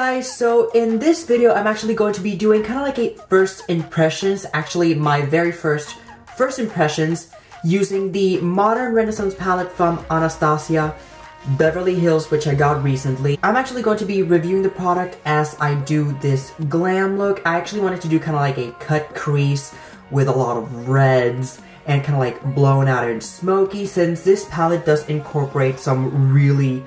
guys, so in this video I'm actually going to be doing kind of like a first impressions, actually my very first impressions using the Modern Renaissance palette from Anastasia, Beverly Hills, which I got recently. I'm actually going to be reviewing the product as I do this glam look. I actually wanted to do kind of like a cut crease with a lot of reds and kind of like blown out and smoky, since this palette does incorporate some really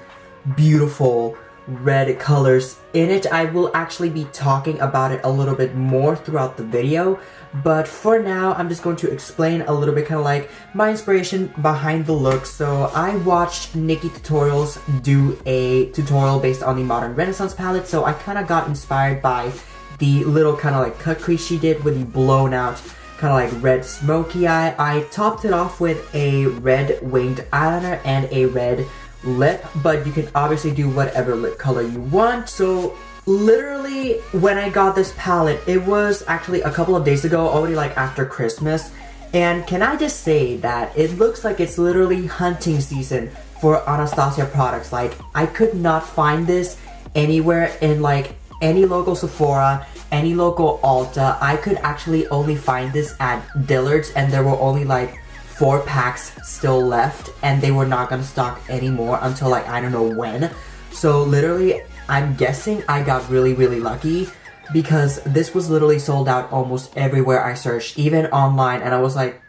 beautiful red colors in it. I will actually be talking about it a little bit more throughout the video, but for now I'm just going to explain a little bit kind of like my inspiration behind the look. So I watched Nikki Tutorials do a tutorial based on the Modern Renaissance palette, so I kind of got inspired by the little kind of like cut crease she did with the blown out kind of like red smoky eye. I topped it off with a red winged eyeliner and a red lip, but you can obviously do whatever lip color you want. So literally when I got this palette, it was actually a couple of days ago, already like after Christmas, and can I just say that it looks like it's literally hunting season for Anastasia products. Like, I could not find this anywhere in like any local Sephora, any local Ulta. I could actually only find this at Dillard's, and there were only like 4 packs still left, and they were not gonna stock anymore until like I don't know when. So literally I'm guessing I got really lucky, because this was literally sold out almost everywhere I searched, even online, and I was like,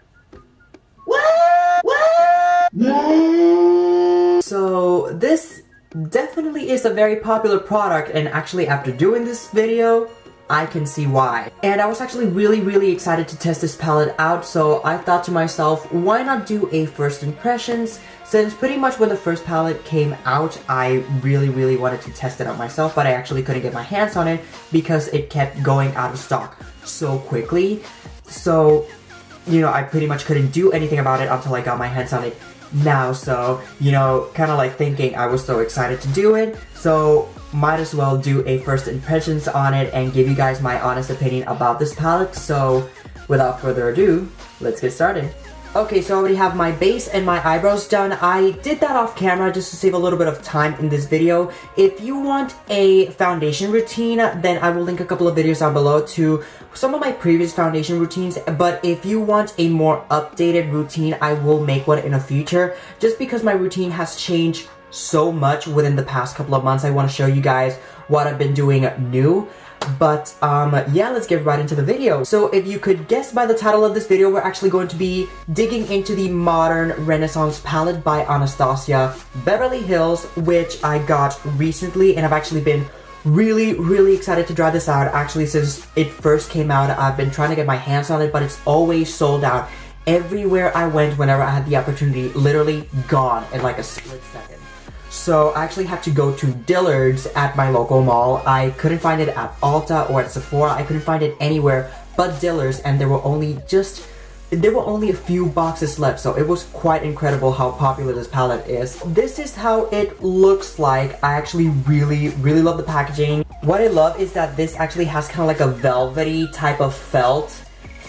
what? So this definitely is a very popular product, and actually after doing this video I can see why. And I was actually really excited to test this palette out, so I thought to myself, why not do a first impressions, since pretty much when the first palette came out I really wanted to test it out myself, but I actually couldn't get my hands on it because it kept going out of stock so quickly. So, you know, I pretty much couldn't do anything about it until I got my hands on it now. So, you know, kind of like thinking I was so excited to do it, so might as well do a first impressions on it and give you guys my honest opinion about this palette. So without further ado, let's get started. Okay, so I already have my base and my eyebrows done. I did that off camera just to save a little bit of time in this video. If you want a foundation routine, then I will link a couple of videos down below to some of my previous foundation routines. But if you want a more updated routine, I will make one in the future, just because my routine has changed so much within the past couple of months. I want to show you guys what I've been doing new. But yeah, let's get right into the video. So if you could guess by the title of this video, we're actually going to be digging into the Modern Renaissance palette by Anastasia, Beverly Hills, which I got recently, and I've actually been really excited to try this out. Actually, since it first came out, I've been trying to get my hands on it, but it's always sold out. Everywhere I went, whenever I had the opportunity, literally gone in like a split second. So I actually had to go to Dillard's at my local mall. I couldn't find it at Ulta or at Sephora. I couldn't find it anywhere but Dillard's, and there were only a few boxes left, so it was quite incredible how popular this palette is. This is how it looks like. I actually really love the packaging. What I love is that this actually has kind of like a velvety type of felt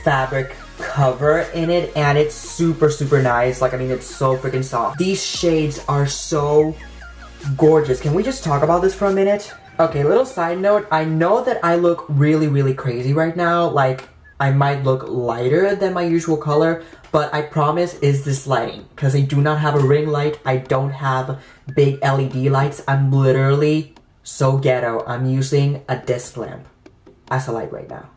fabric cover in it, and it's super nice. Like, I mean, it's so freaking soft. These shades are so gorgeous. Can we just talk about this for a minute? Okay, little side note, I know that I look really crazy right now. Like, I might look lighter than my usual color, but I promise it's this lighting, because I do not have a ring light. I don't have big LED lights. I'm literally so ghetto. I'm using a desk lamp as a light right now.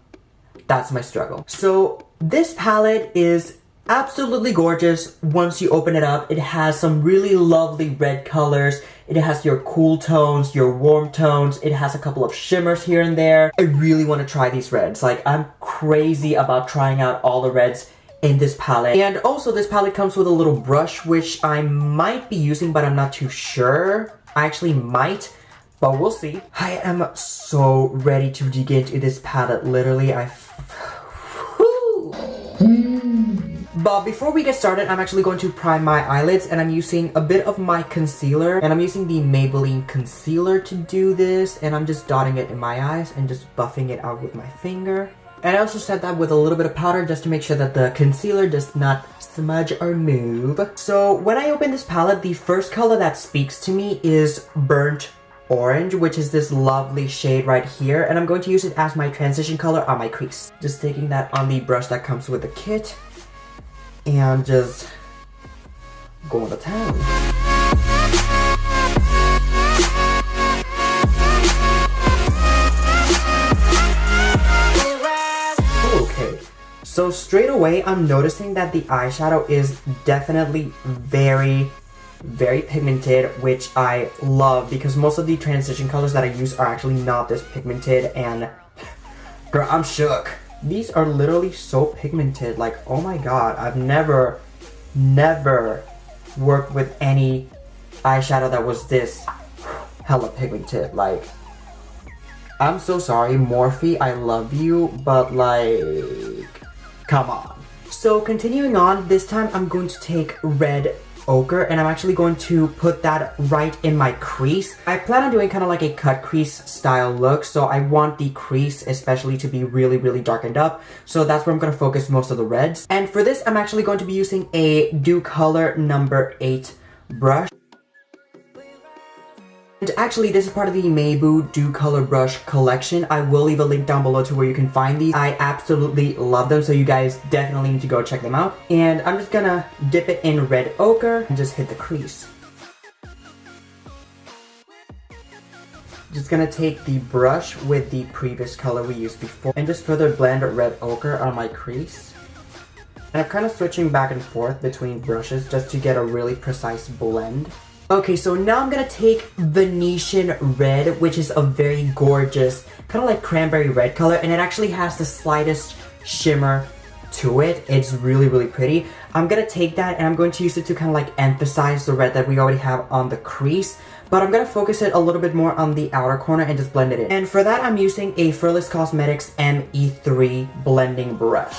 That's my struggle. So this palette is absolutely gorgeous. Once you open it up, it has some really lovely red colors. It has your cool tones, your warm tones. It has a couple of shimmers here and there. I really want to try these reds. Like, I'm crazy about trying out all the reds in this palette. And also, this palette comes with a little brush, which I might be using, but I'm not too sure. I actually might, but we'll see. I am so ready to dig into this palette. Literally, But before we get started, I'm actually going to prime my eyelids, and I'm using a bit of my concealer, and I'm using the Maybelline concealer to do this, and I'm just dotting it in my eyes and just buffing it out with my finger. And I also set that with a little bit of powder just to make sure that the concealer does not smudge or move. So when I open this palette, the first color that speaks to me is burnt orange, which is this lovely shade right here, and I'm going to use it as my transition color on my crease. Just taking that on the brush that comes with the kit and just going to town. Okay, so straight away I'm noticing that the eyeshadow is definitely very pigmented, which I love because most of the transition colors that I use are actually not this pigmented, and girl, I'm shook. These are literally so pigmented, like, oh my god, I've never worked with any eyeshadow that was this hella pigmented. Like, I'm so sorry, Morphe, I love you, but like, come on. So continuing on, this time I'm going to take red ochre and I'm actually going to put that right in my crease. I plan on doing kind of like a cut crease style look, so I want the crease especially to be really darkened up, so that's where I'm going to focus most of the reds. And for this I'm actually going to be using a Dew Color number 8 brush. And actually, this is part of the Maybelline Dew Color Brush collection. I will leave a link down below to where you can find these. I absolutely love them, so you guys definitely need to go check them out. And I'm just gonna dip it in red ochre and just hit the crease. Just gonna take the brush with the previous color we used before and just further blend red ochre on my crease. And I'm kind of switching back and forth between brushes just to get a really precise blend. Okay, so now I'm gonna take Venetian Red, which is a very gorgeous, kind of like cranberry red color, and it actually has the slightest shimmer to it. It's really pretty. I'm gonna take that and I'm going to use it to kind of like emphasize the red that we already have on the crease, but I'm gonna focus it a little bit more on the outer corner and just blend it in. And for that, I'm using a Fearless Cosmetics ME3 blending brush.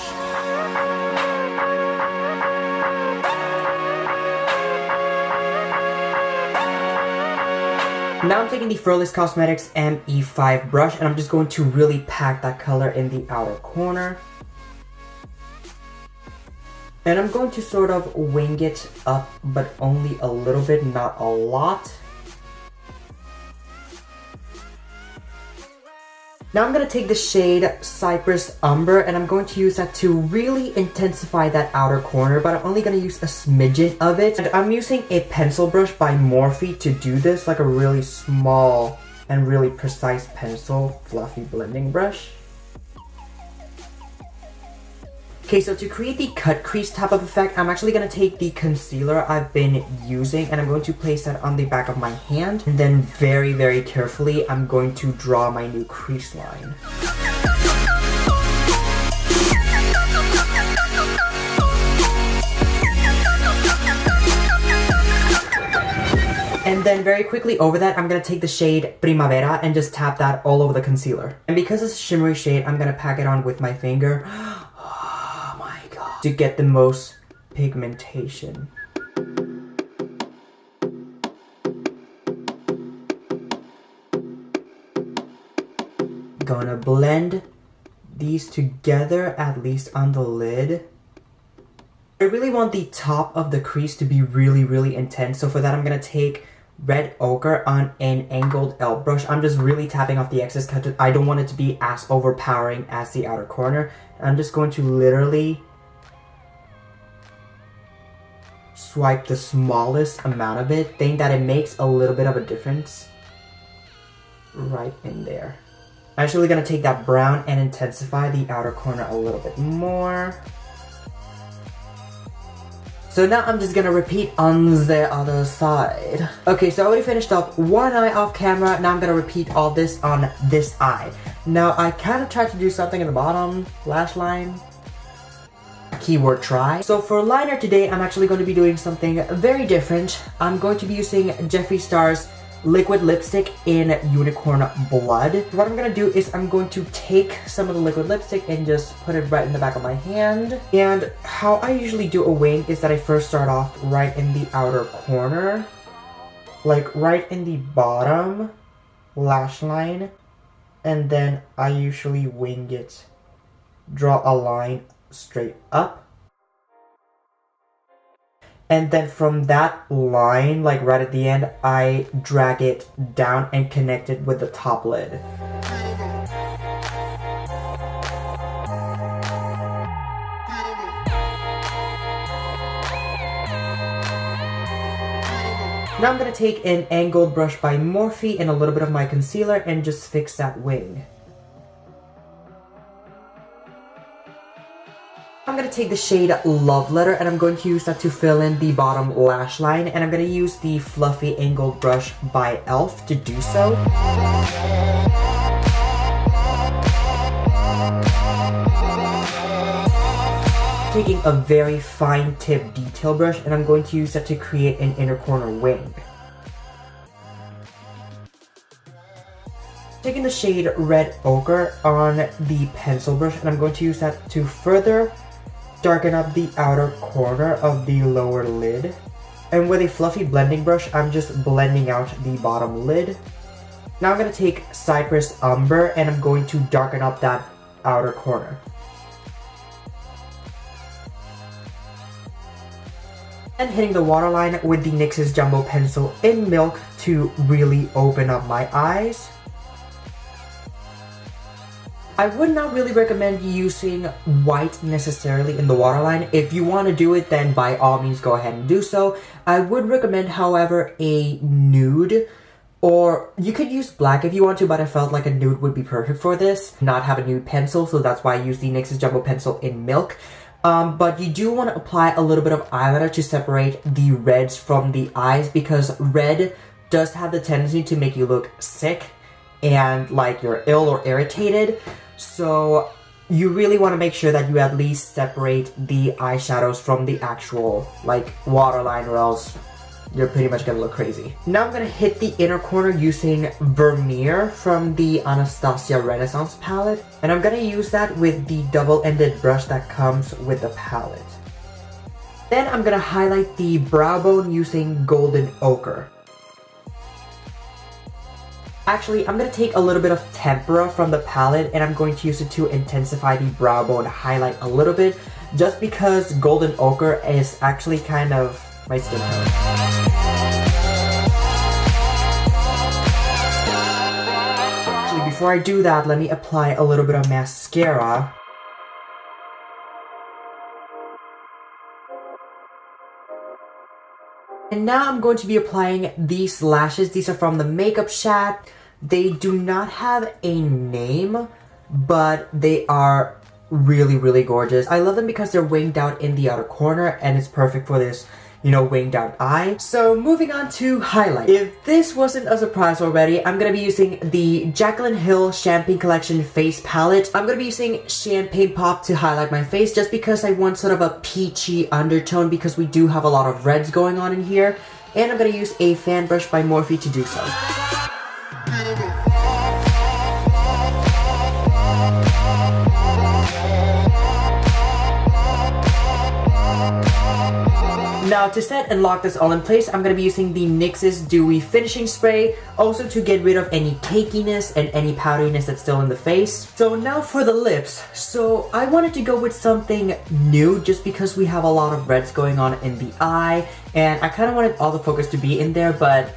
Now I'm taking the Fearless Cosmetics ME5 brush and I'm just going to really pack that color in the outer corner. And I'm going to sort of wing it up, but only a little bit, not a lot. Now I'm going to take the shade Cypress Umber and I'm going to use that to really intensify that outer corner, but I'm only going to use a smidgen of it. And I'm using a pencil brush by Morphe to do this, like a really small and really precise pencil fluffy blending brush. Okay, so to create the cut crease type of effect, I'm actually going to take the concealer I've been using and I'm going to place that on the back of my hand. And then very carefully, I'm going to draw my new crease line. And then very quickly over that, I'm going to take the shade Primavera and just tap that all over the concealer. And because it's a shimmery shade, I'm going to pack it on with my finger to get the most pigmentation. Gonna blend these together, at least on the lid. I really want the top of the crease to be really intense, so for that I'm gonna take red ochre on an angled L brush. I'm just really tapping off the excess because I don't want it to be as overpowering as the outer corner. I'm just going to literally swipe the smallest amount of it, think that it makes a little bit of a difference right in there. I'm actually gonna take that brown and intensify the outer corner a little bit more. So now I'm just gonna repeat on the other side. Okay, so I already finished up one eye off camera. Now I'm gonna repeat all this on this eye. Now I kind of tried to do something in the bottom lash line. Keyword try. So for liner today, I'm actually going to be doing something very different. I'm going to be using Jeffree Star's liquid lipstick in Unicorn Blood. What I'm going to do is I'm going to take some of the liquid lipstick and just put it right in the back of my hand. And how I usually do a wing is that I first start off right in the outer corner, like right in the bottom lash line, and then I usually wing it, draw a line straight up, And then from that line, like right at the end, I drag it down and connect it with the top lid. Now I'm going to take an angled brush by Morphe and a little bit of my concealer and just fix that wing. I'm going to take the shade Love Letter and I'm going to use that to fill in the bottom lash line, and I'm going to use the fluffy angled brush by e.l.f. to do so. Taking a very fine tip detail brush, and I'm going to use that to create an inner corner wing. Taking the shade Red Ochre on the pencil brush, and I'm going to use that to further darken up the outer corner of the lower lid. And with a fluffy blending brush, I'm just blending out the bottom lid. Now I'm going to take Cypress Umber and I'm going to darken up that outer corner. And hitting the waterline with the NYX's Jumbo Pencil in Milk to really open up my eyes. I would not really recommend using white necessarily in the waterline. If you want to do it, then by all means go ahead and do so. I would recommend, however, a nude, or you could use black if you want to, but I felt like a nude would be perfect for this. Not have a nude pencil, so that's why I use the NYX's Jumbo Pencil in Milk. But you do want to apply a little bit of eyeliner to separate the reds from the eyes, because red does have the tendency to make you look sick and like you're ill or irritated. So you really want to make sure that you at least separate the eyeshadows from the actual like waterline, or else you're pretty much gonna look crazy. Now I'm gonna hit the inner corner using Vermeer from the Anastasia Renaissance palette, and I'm gonna use that with the double-ended brush that comes with the palette. Then I'm gonna highlight the brow bone using Golden Ochre. Actually, I'm gonna take a little bit of Tempera from the palette and I'm going to use it to intensify the brow bone highlight a little bit, just because Golden Ochre is actually kind of my skin tone. Actually, before I do that, let me apply a little bit of mascara. And now I'm going to be applying these lashes. These are from the Makeup Shack. They do not have a name, but they are really, really gorgeous. I love them because they're winged out in the outer corner and it's perfect for this, you know, winged out eye. So moving on to highlight. If this wasn't a surprise already, I'm gonna be using the Jaclyn Hill Champaign Collection Face Palette. I'm gonna be using Champagne Pop to highlight my face, just because I want sort of a peachy undertone, because we do have a lot of reds going on in here. And I'm gonna use a fan brush by Morphe to do so. Now to set and lock this all in place, I'm going to be using the NYX's Dewy Finishing Spray, also to get rid of any cakiness and any powderiness that's still in the face. So now for the lips. So I wanted to go with something new, just because we have a lot of reds going on in the eye, and I kind of wanted all the focus to be in there, but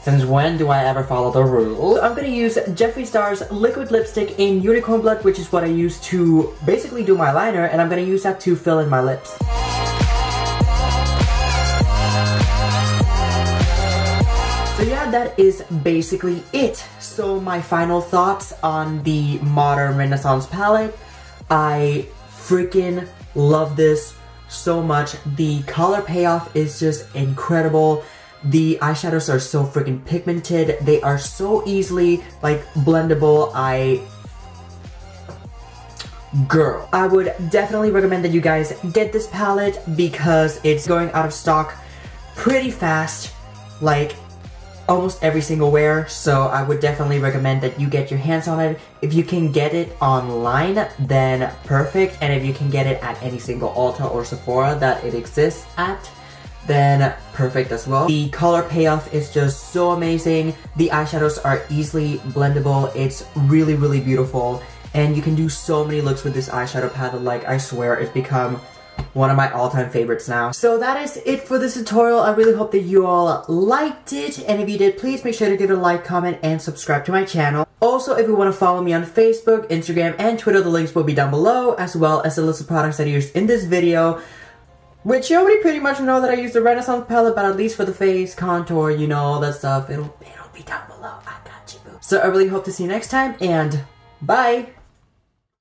since when do I ever follow the rules? I'm gonna use Jeffree Star's liquid lipstick in Unicorn Blood, which is what I use to basically do my liner, and I'm gonna use that to fill in my lips. So yeah, that is basically it. So my final thoughts on the Modern Renaissance palette. I freaking love this so much. The color payoff is just incredible. The eyeshadows are so freaking pigmented. They are so easily like blendable. Girl, I would definitely recommend that you guys get this palette, because it's going out of stock pretty fast, like almost every single wear. So I would definitely recommend that you get your hands on it. If you can get it online, then perfect. And if you can get it at any single Ulta or Sephora that it exists at, then perfect as well. The color payoff is just so amazing. The eyeshadows are easily blendable. It's really, really beautiful. And you can do so many looks with this eyeshadow palette. Like, I swear, it's become one of my all-time favorites now. So that is it for this tutorial. I really hope that you all liked it, and if you did, please make sure to give it a like, comment, and subscribe to my channel. Also, if you want to follow me on Facebook, Instagram, and Twitter, the links will be down below, as well as the list of products that I used in this video, which you already pretty much know that I used the Renaissance palette, but at least for the face, contour, you know, all that stuff, it'll be down below. I got you, boo. So I really hope to see you next time, and bye!